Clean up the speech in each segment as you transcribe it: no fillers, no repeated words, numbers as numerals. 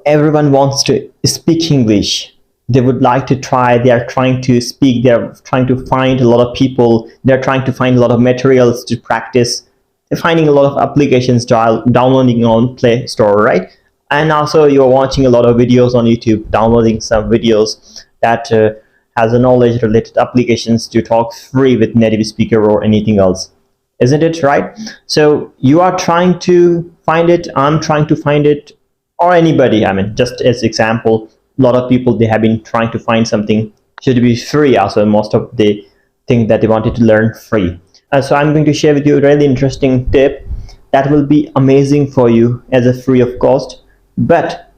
Everyone wants to speak English. They would like to try. They are trying to speak. They're trying to find a lot of people. They're trying to find a lot of materials to practice. They're finding a lot of applications downloading on Play Store, right? And also you're watching a lot of videos on YouTube, downloading some videos that has a knowledge related applications to talk free with native speaker or anything else. Isn't it right? So you are trying to find it. I'm trying to find it, or anybody. I mean, just as example, a lot of people, they have been trying to find something should be free. Also, most of the thing that they wanted to learn free. So I'm going to share with you a really interesting tip that will be amazing for you as a free of cost, but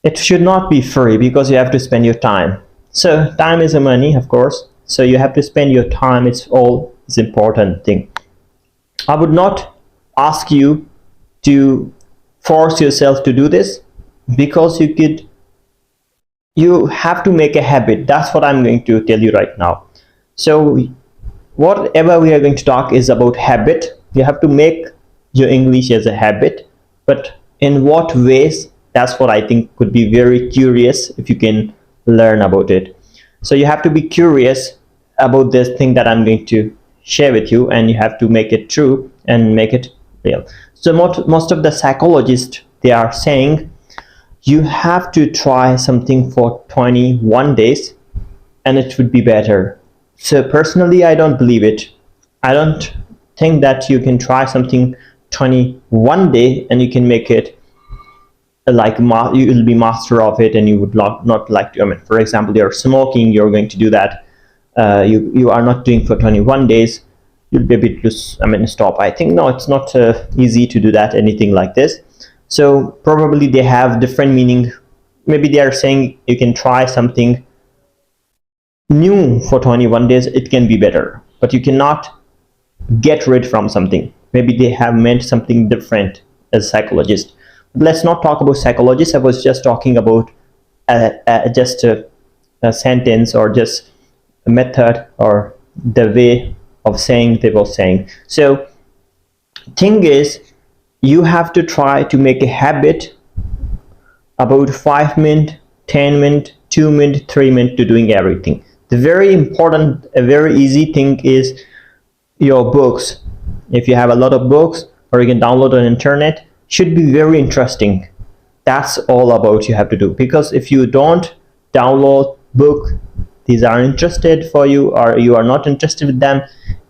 it should not be free because you have to spend your time. So time is a money, of course. So you have to spend your time. It's all is important thing. I would not ask you to force yourself to do this, because you have to make a habit. That's what I'm going to tell you right now. So whatever we are going to talk is about habit. You have to make your English as a habit, but in what ways? That's what I think could be very curious if you can learn about it. So you have to be curious about this thing that I'm going to share with you, and you have to make it true and make it real. So most of the psychologists, they are saying you have to try something for 21 days and it would be better. So personally, I don't believe it. I don't think that you can try something 21 day and you can make it like you will be master of it, and you would not like to. I mean, for example, you're smoking, you're going to do that. You are not doing for 21 days. You'll be able to stop. I think no, it's not easy to do that, anything like this. So probably they have different meaning. Maybe they are saying you can try something new for 21 days, it can be better, but you cannot get rid from something. Maybe they have meant something different as psychologists. But let's not talk about psychologists. I was just talking about just a sentence, or just a method, or the way of saying they were saying. So thing is, you have to try to make a habit about 5 minutes, 10 minutes, 2 minutes, 3 minutes to doing everything. The very important, a very easy thing is your books. If you have a lot of books, or you can download on internet, should be very interesting. That's all about you have to do. Because if you don't download book, these are interested for you, or you are not interested with them,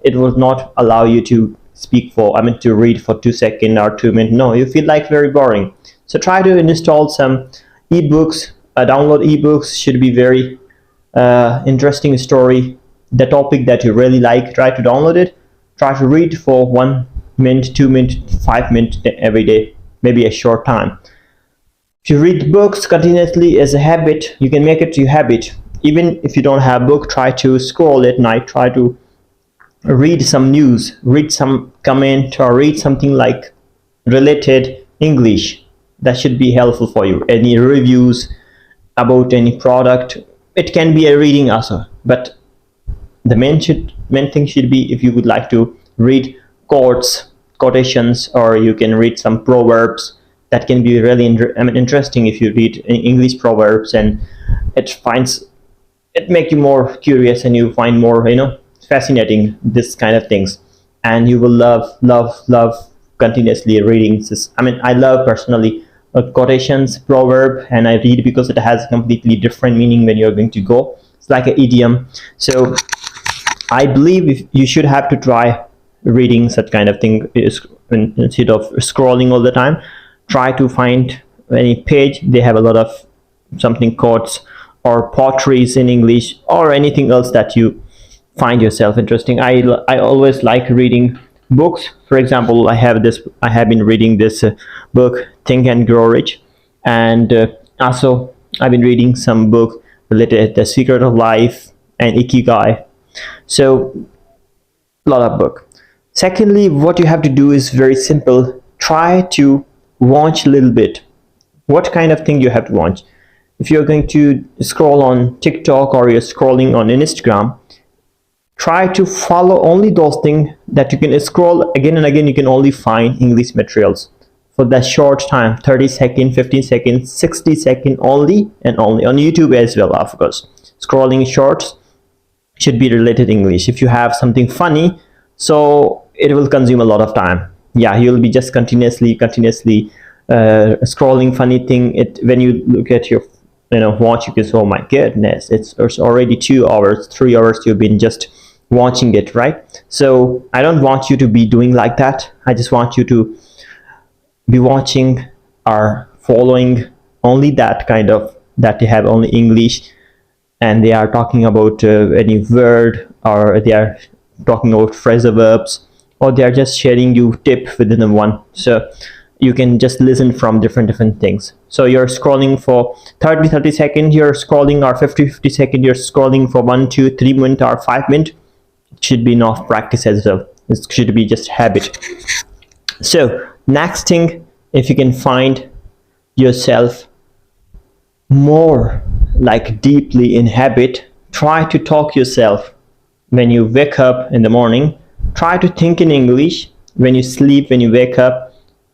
it will not allow you to speak for, to read for 2 seconds or 2 minutes. No, you feel like very boring. So try to install some ebooks, download ebooks. Should be very interesting story, the topic that you really like. Try to download it, try to read for 1 minute, 2 minutes, 5 minutes every day, maybe a short time. If you read books continuously as a habit, you can make it your habit. Even if you don't have a book, try to scroll at night, try to read some news, read some comment, or read something like related English. That should be helpful for you. Any reviews about any product, it can be a reading also, but the main thing should be, if you would like to read quotations, or you can read some proverbs. That can be really interesting if you read English proverbs, and it make you more curious, and you find more fascinating this kind of things, and you will love continuously reading this. I love personally quotations, proverb, and I read because it has a completely different meaning when you're going to go. It's like an idiom. So I believe you should have to try reading such kind of thing instead of scrolling all the time. Try to find any page, they have a lot of something quotes or poetries in English, or anything else that you find yourself interesting. I always like reading books. For example, I have been reading this book, Think and Grow Rich, and also I've been reading some book related to The Secret of Life and Ikigai. So a lot of book. Secondly, what you have to do is very simple. Try to watch a little bit. What kind of thing you have to watch? If you're going to scroll on TikTok, or you're scrolling on Instagram, try to follow only those things that you can scroll again and again. You can only find English materials. for that short time, 30 seconds, 15 seconds, 60 seconds only, and only on YouTube as well. Of course, scrolling shorts should be related English. If you have something funny, so it will consume a lot of time. Yeah, you'll be just continuously scrolling funny thing. It when you look at your watch, you can say, oh my goodness, it's already 2 hours, 3 hours you've been just watching it, right? So I don't want you to be doing like that. I just want you to be watching or following only that kind of, that they have only English, and they are talking about any word, or they are talking about phrasal verbs, or they are just sharing you tip within the one. So you can just listen from different things. So you're scrolling for 30 seconds, you're scrolling, or 50 seconds, you're scrolling for 1, 2, 3 minutes or 5 minutes. It should be enough practice as well. It should be just habit. So next thing, if you can find yourself more like deeply in habit, try to talk yourself when you wake up in the morning. Try to think in English when you sleep. When you wake up,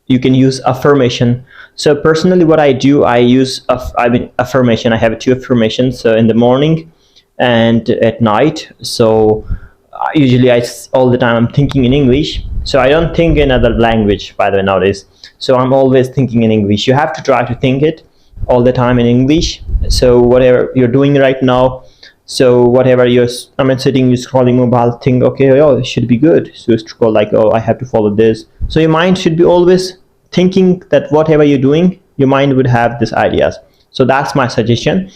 you can use affirmation. So personally, what I do, I use affirmation. I have 2 affirmations, so in the morning and at night. So usually all the time I'm thinking in English, so I don't think in other language, by the way, nowadays. So I'm always thinking in English. You have to try to think it all the time in English. So whatever you're doing right now, so whatever you're sitting, you're scrolling mobile, think, okay, oh, it should be good. So you scroll like, oh, I have to follow this. So your mind should be always thinking that whatever you're doing, your mind would have these ideas. So that's my suggestion.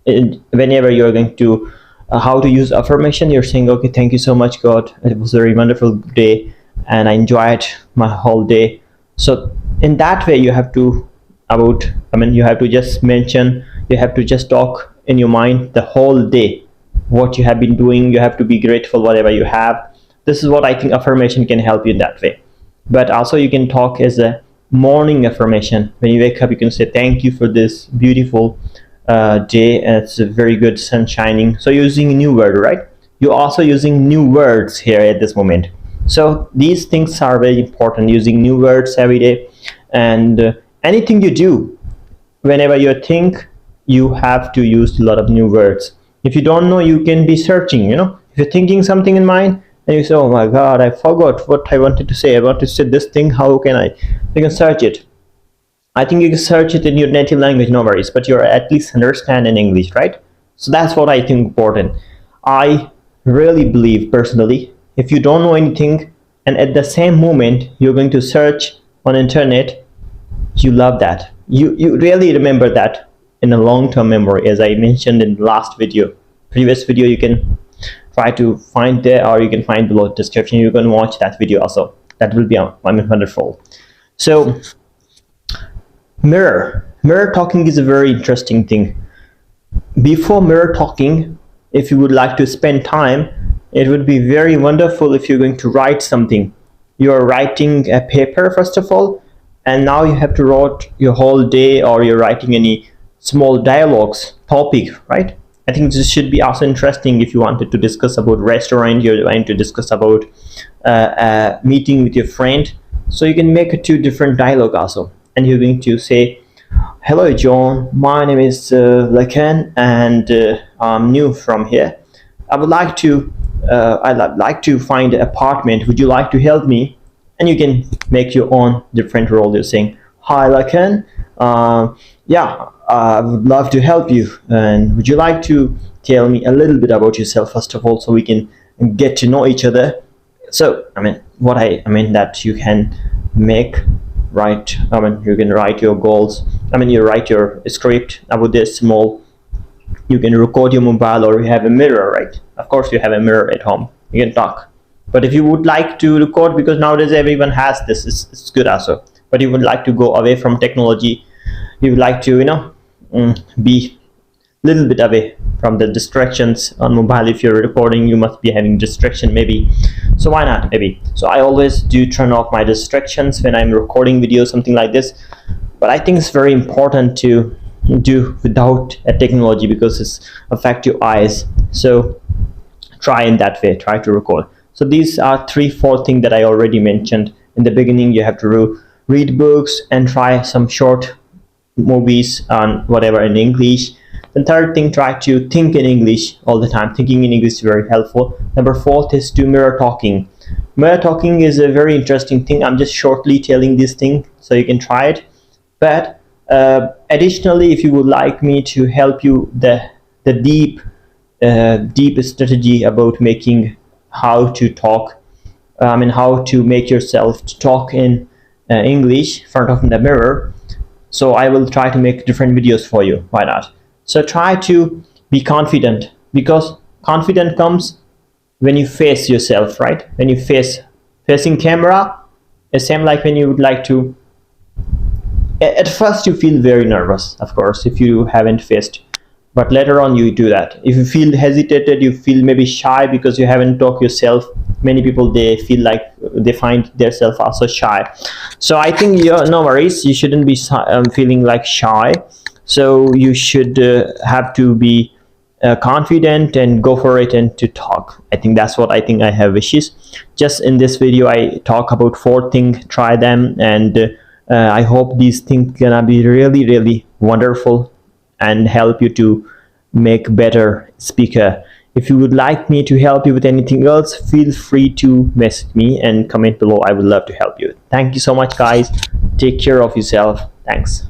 And whenever you're going to how to use affirmation, you're saying, okay, thank you so much, God, it was a very wonderful day and I enjoyed my whole day. So in that way, you have to you have to just mention, you have to just talk in your mind the whole day what you have been doing. You have to be grateful whatever you have. This is what I think affirmation can help you in that way. But also you can talk as a morning affirmation. When you wake up, you can say, thank you for this beautiful day, and it's a very good sun shining. So you're using a new word, right? You're also using new words here at this moment. So these things are very important, using new words every day. And anything you do, whenever you think, you have to use a lot of new words. If you don't know, you can be searching. If you're thinking something in mind and you say, oh my God, I forgot what I wanted to say. I want to say this thing, how can I? You can search it. I think you can search it in your native language, no worries, but you're at least understand in English, right? So that's what I think important. I really believe personally, if you don't know anything and at the same moment you're going to search on internet, you love that. You really remember that in a long-term memory, as I mentioned in the last video. Previous video you can try to find there, or you can find below description. You can watch that video also. That will be wonderful. So mirror talking is a very interesting thing. Before mirror talking, if you would like to spend time, it would be very wonderful if you're going to write something. You're writing a paper first of all, and now you have to write your whole day, or you're writing any small dialogues topic, right? I think this should be also interesting. If you wanted to discuss about restaurant, you're going to discuss about a meeting with your friend, so you can make 2 different dialogue also. And you're going to say, hello John, my name is Lakan, and I'm new from here. I'd like to find an apartment. Would you like to help me? And you can make your own different role. You're saying, hi Lakan, yeah, I would love to help you, and would you like to tell me a little bit about yourself first of all, so we can get to know each other? So that you can you can write your goals. You write your script about this small. You can record your mobile, or you have a mirror, right? Of course you have a mirror at home, you can talk. But if you would like to record, because nowadays everyone has this, it's good also. But you would like to go away from technology, you would like to be a little bit away from the distractions on mobile. If you're recording, you must be having distraction maybe, so why not? Maybe so I always do turn off my distractions when I'm recording videos, something like this. But I think it's very important to do without a technology, because it's affect your eyes. So try in that way, try to record. So these are 3-4 things that I already mentioned in the beginning. You have to read books and try some short movies on whatever in English. The third thing, try to think in English all the time. Thinking in English is very helpful. Number fourth is to mirror talking. Mirror talking is a very interesting thing. I'm just shortly telling this thing so you can try it. But additionally, if you would like me to help you the deep strategy about making how to talk, how to make yourself talk in English in front of the mirror, so I will try to make different videos for you. Why not? So try to be confident, because confidence comes when you face yourself, right? When you facing camera, it's same like when you would like to, at first you feel very nervous, of course, if you haven't faced, but later on you do that. If you feel hesitated, you feel maybe shy because you haven't talked yourself. Many people, they feel like they find themselves also shy. So I think no worries, you shouldn't be feeling like shy. So you should have to be confident and go for it and to talk. I think that's what I think I have wishes. Just in this video I talk about 4 things, try them, and I hope these things gonna be really wonderful and help you to make better speaker. If you would like me to help you with anything else, feel free to message me and comment below. I would love to help you. Thank you so much, guys. Take care of yourself. Thanks.